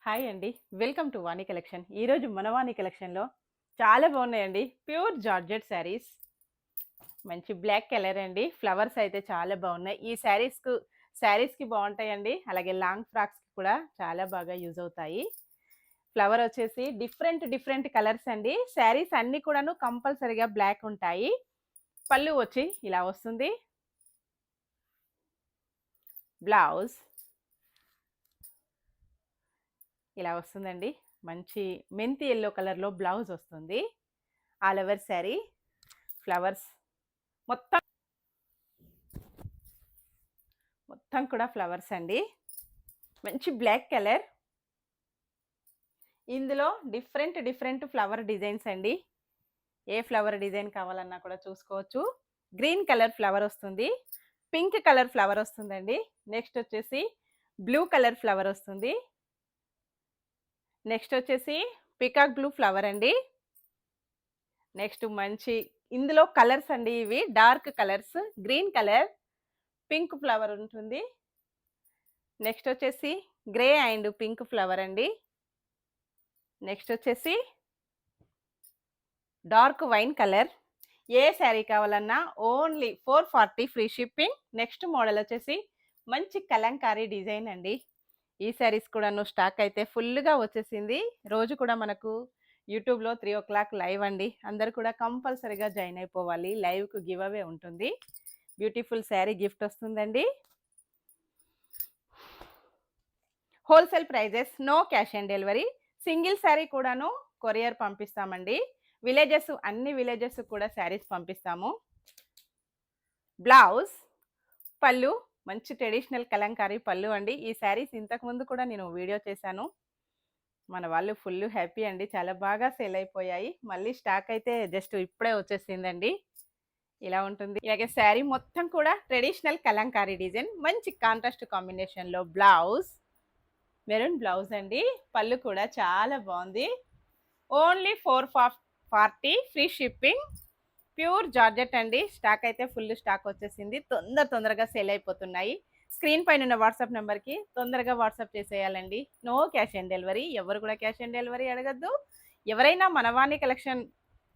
Hi అండి. Welcome to Vani collection. ఈరోజు మన వాణి కలెక్షన్‌లో చాలా బాగున్నాయండి. Pure georgette saris. మంచి బ్లాక్ కలర్ అండి. ఫ్లవర్స్ అయితే చాలా బాగున్నాయి. ఈ శారీస్‌కి బాగుంటాయండి. అలాగే లాంగ్ ఫ్రాక్స్‌కి కూడా చాలా బాగా యూజ్ అవుతాయి. ఫ్లవర్ వచ్చేసి డిఫరెంట్ డిఫరెంట్ కలర్స్ అండి. శారీస్ అన్నీ కూడాను కంపల్సరీగా బ్లాక్ ఉంటాయి. పళ్ళు వచ్చి ఇలా వస్తుంది. బ్లౌజ్ ఇలా వస్తుందండి. మంచి మెంతి యెల్లో కలర్‌లో బ్లౌజ్ వస్తుంది. ఆల్ ఓవర్ శారీ ఫ్లవర్స్ మొత్తం మొత్తం కూడా ఫ్లవర్స్ అండి. మంచి బ్లాక్ కలర్. ఇందులో డిఫరెంట్ డిఫరెంట్ ఫ్లవర్ డిజైన్స్ అండి. ఏ ఫ్లవర్ డిజైన్ కావాలన్నా కూడా చూసుకోవచ్చు. గ్రీన్ కలర్ ఫ్లవర్ వస్తుంది. పింక్ కలర్ ఫ్లవర్ వస్తుందండి. నెక్స్ట్ వచ్చేసి బ్లూ కలర్ ఫ్లవర్ వస్తుంది. నెక్స్ట్ వచ్చేసి పికాక్ బ్లూ ఫ్లవర్ అండి. నెక్స్ట్ మంచి ఇందులో కలర్స్ అండి ఇవి dark colours. Green colour, pink flower ఉంటుంది. నెక్స్ట్ వచ్చేసి గ్రే అండ్ పింక్ ఫ్లవర్ అండి. నెక్స్ట్ వచ్చేసి డార్క్ వైన్ కలర్. ఏ శారీ కావాలన్నా only 440 free shipping. Next model వచ్చేసి మంచి కలంకారీ డిజైన్ అండి. ఈ శారీస్ కూడాను స్టాక్ అయితే ఫుల్‌గా వచ్చేసింది. రోజు కూడా మనకు యూట్యూబ్‌లో 3:00 లైవ్ అండి. అందరూ కూడా కంపల్సరీగా జాయిన్ అయిపోవాలి. లైవ్‌కి గివ్ అవే ఉంటుంది. బ్యూటిఫుల్ శారీ గిఫ్ట్ వస్తుందండి. Wholesale prices, no cash on delivery. Single sari కూడాను కొరియర్ పంపిస్తామండి. అన్ని విలేజెస్ కూడా శారీస్ పంపిస్తాము. బ్లౌజ్, పళ్ళు మంచి ట్రెడిషనల్ కలంకారీ పళ్ళు అండి. ఈ శారీస్ ఇంతకుముందు కూడా నేను వీడియో చేశాను. మన వాళ్ళు ఫుల్ హ్యాపీ అండి. చాలా బాగా సేల్ అయిపోయాయి. మళ్ళీ స్టాక్ అయితే జస్ట్ ఇప్పుడే వచ్చేసిందండి. ఇలా ఉంటుంది. ఇలాగే శారీ మొత్తం కూడా ట్రెడిషనల్ కలంకారీ డిజైన్. మంచి కాంట్రాస్ట్ కాంబినేషన్‌లో బ్లౌజ్, మెరూన్ బ్లౌజ్ అండి. పళ్ళు కూడా చాలా బాగుంది. Only 440 free shipping. Pure georgette అండి. స్టాక్ అయితే ఫుల్ స్టాక్ వచ్చేసింది. తొందరగా సేల్ అయిపోతున్నాయి. స్క్రీన్ పైన ఉన్న వాట్సాప్ నెంబర్‌కి తొందరగా వాట్సాప్ చేసేయాలండి. No cash on delivery. ఎవరు కూడా క్యాష్ ఆన్ డెలివరీ అడగద్దు. ఎవరైనా మన వాణి కలెక్షన్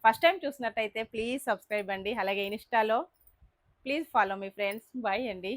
ఫస్ట్ టైం చూసినట్టయితే ప్లీజ్ సబ్స్క్రైబ్ అండి. అలాగే ఇన్‌స్టాలో ప్లీజ్ ఫాలో మీ ఫ్రెండ్స్. బై అండి.